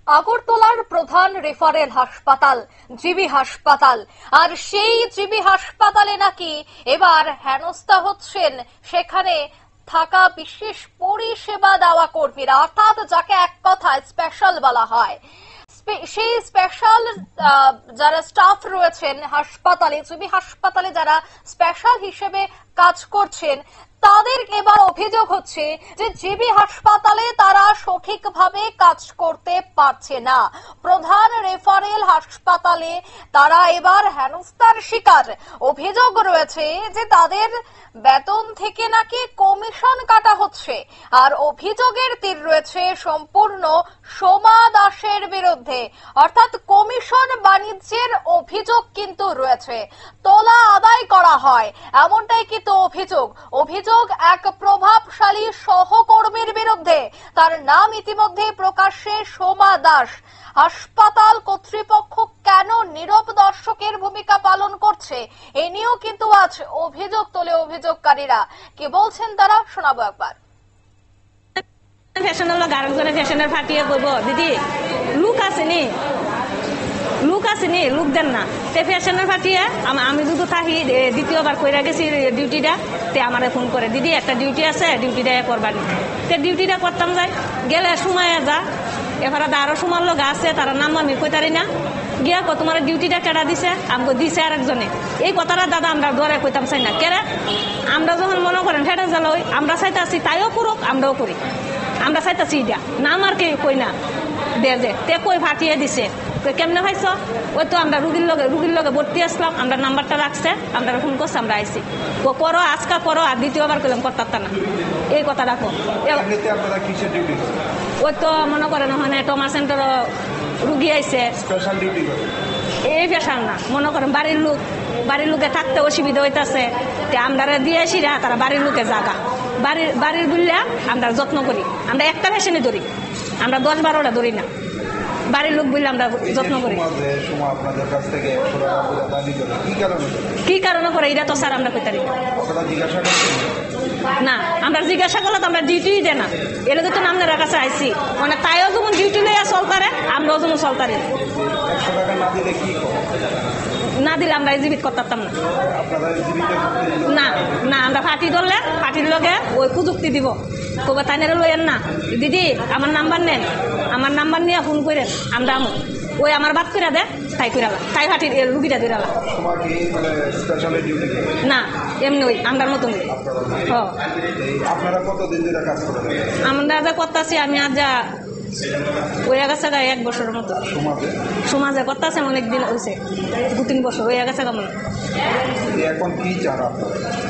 আগরতলার প্রধান রেফারেল হাসপাতাল জিবি হাসপাতাল, আর সেই জিবি হাসপাতালে নাকি এবার হেনস্থা হচ্ছেন সেখানে থাকা বিশেষ পরিষেবা দেওয়া কর্মীরা, অর্থাৎ যাকে এক কথায় স্পেশাল বলা হয়। সেই স্পেশাল যারা স্টাফ রয়েছেন হাসপাতালে, জিবি হাসপাতালে যারা স্পেশাল হিসেবে কাজ করছেন, তাদের এবার অভিযোগ হচ্ছে যে জিবি হাসপাতালে তারা সঠিকভাবে কাজ করতে পারছে না। প্রধান রেফারেল হাসপাতালে তারা এবার হেনস্থার শিকার। অভিযোগ রয়েছে যে তাদের বেতন থেকে নাকি কমিশন কাটা হচ্ছে, আর অভিযোগের তীর রয়েছে সম্পূর্ণ সোমা দাসের বিরুদ্ধে, অর্থাৎ কমিশন বাণিজ্যের অভিযোগ কিন্তু রয়েছে, তোলা আদায় করা হয় এমনটাই কিন্তু অভিযোগ এক প্রভাবশালী সহকর্মীর বিরুদ্ধে। তার নাম ইতিমধ্যে প্রকাশ্যে সোমা দাস। হাসপাতাল কর্তৃপক্ষ কেন নীরব দর্শকের ভূমিকা পালন করছে, এ নিয়েও কিন্তু আজ অভিযোগ তোলে অভিযোগকারীরা। কি বলছেন তারা, শোনাবো একবার। ফ্যাশন হলো গার্জনে ফ্যাশনের ফাটিয়ে বলবো দিদি লুক আসেনি, লুক দেন না। তে ফ্যাশনের ফাটিয়ে আমি যদি থাকি দ্বিতীয়বার কইরা গেছি ডিউটিটা, তে আমারে ফোন করে দিদি একটা ডিউটি আছে, ডিউটিটা করবানি। তে ডিউটিটা করতাম যাই, গেলে সময় যা এবার আরো সময় লোক আছে, তারা নাম আমি কইতারি না। গিয়া তোমার ডিউটিটা কেটা দিছে, আমাকে দিছে আরেকজনে। এই কথাটা দাদা আমরা ধরে কইতাম চাই না, কেরা আমরা যখন মনে করেন ফেটে গেল আমরা চাইতাছি তাইও করুক, আমরাও করি, আমরা চাইতাছি এটা নাম আর কে কই না দে যে তে কই ফাটিয়ে দিছে। কেমনে ভাইছ, ওই তো আমরা রুগীর লগে ভর্তি আসলাম, আমরা নাম্বারটা রাখছে, আমরা ফোন করছি, আমরা আইসি ও করো আজকা করো, আর দ্বিতীয়বার করলাম করতাম না। এই কথা রাখো। ওই তো মনে করেন ওখানে টমা সেন্টার রুগী আইছে, এই পেশাল না, মনে করেন বাড়ির লোকে থাকতে অসুবিধা হইতেছে, আমরা দিয়ে আসি রা তারা বাড়ির লোকে জাগা বাড়ির বুঝলে আমরা যত্ন করি, আমরা একটা পেশেন্টে ধরি, আমরা 10-12টা ধরি না, বাড়ির লোক বললে আমরা যত্ন করি। কি কারণে করে এটা তো স্যার আমরা কইতারি না, আমরা জিজ্ঞাসা করলে তো আমরা ডিউটি দেয় না, এর তো আপনার কাছে আইসি, মানে তাইও যেমন ডিউটি লইয়া চলতারে আমরাও যেমন চলতারি না, দিলে আমরা জীবিত করতাম না। না আমরা ফাটি ধরলে ফাটির লগে ওই প্রযুক্তি দিব, কবে তাই লইয়েন না দিদি আমার নাম্বার নেন, আমার নাম্বার নিয়ে ফোন করেন, আমরা ওই আমার বাদ করে দেয় তাই কইরালা, তাই ফাটির রুগীটা ধরালা না, এমনি ওই আমরার মতন। আমরা যা করতেছি, আমি আজ যা ওইয়া গেছে গা 1 বছরের মতো সমাজে করতেছে, অনেকদিন হয়েছে 2-3 বছর হয়ে গেছে কেমন।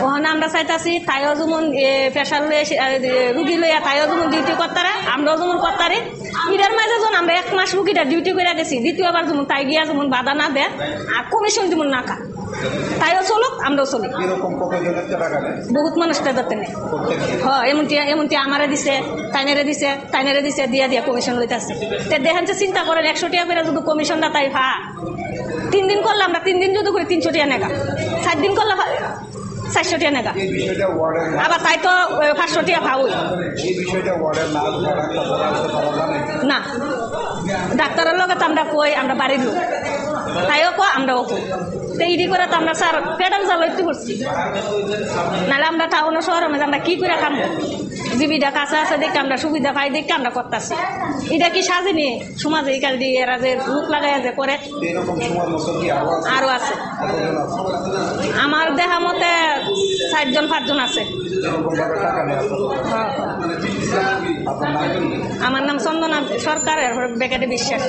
ওখানে আমরা চাইতাছি তাইও যেমন পেশার রুগী লইয়া তাইও যেমন ডিউটি করতারে, আমরাও যেমন করতারে। ঈদের মাঝে যখন আমরা 1 মাস রুগীটা ডিউটি করে গেছি, দ্বিতীয়বার যেমন তাই গিয়া যেমন বাধা না দেয় আর কমিশন যেমন না খা, তাইও চলুক আমরাও চলি। বহুত মানুষ তাদের নেই, হ্যাঁ এমনটি আমারে দিছে, তাইনেরে দিছে দিয়া কমিশন লইতেছে। দেখেন যে চিন্তা করেন 100 টাকা করে যদি কমিশনটা তাই 3 দিন করলে আমরা 3 দিন যদি করি 300 টাকা নেগা, 4 দিন করলে 400 টাকা নেগা, আবার তাই তো 500 টাকা ভাবই না। ডাক্তারের লগে তো আমরা কই আমরা বাড়ির লোক, তাইও কো আমরাও কই, তো ইডি করে তো আমরা স্যার পেডাল চালাইতে করছি, নাহলে আমরা টাউন শহরের মধ্যে আমরা কি করে খাম, জীবিকা কাছে আছে দেখে আমরা সুবিধা পাই দেখে আমরা করতেছি। এটা কি সাজেনি সমাজে এই কাল দিয়ে এরা যে লুক লাগাই যে করে আরো আছে, আমার দেখা মতে 4-5 জন আছে। আমার নাম চন্দনা সরকার, বেকারি বিশ্বাস।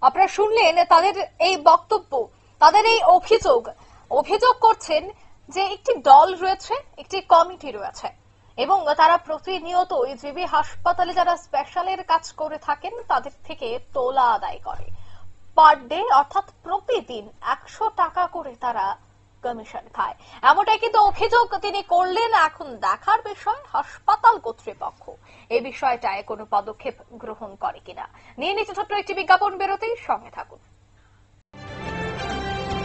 আপনারা শুনলেন তাদের এই বক্তব্য, তাদের এই অভিযোগ করছেন যে একটি দল রয়েছে, একটি কমিটি রয়েছে, এবং তারা প্রতিনিয়ত জিবি হাসপাতালে যারা স্পেশালের কাজ করে থাকেন তাদের থেকে তোলা আদায় করে। পার ডে অর্থাৎ প্রতিদিন 100 টাকা করে তারা কমিশন খায়, এমনটাই কিন্তু অভিযোগ তিনি করলেন। এখন দেখার বিষয় হাসপাতাল কর্তৃপক্ষ এই বিষয়টায় কোনো পদক্ষেপ গ্রহণ করে কিনা। নিয়ে নিতে ছোট্ট একটি বিজ্ঞাপন, বেরোতেই সঙ্গে থাকুন।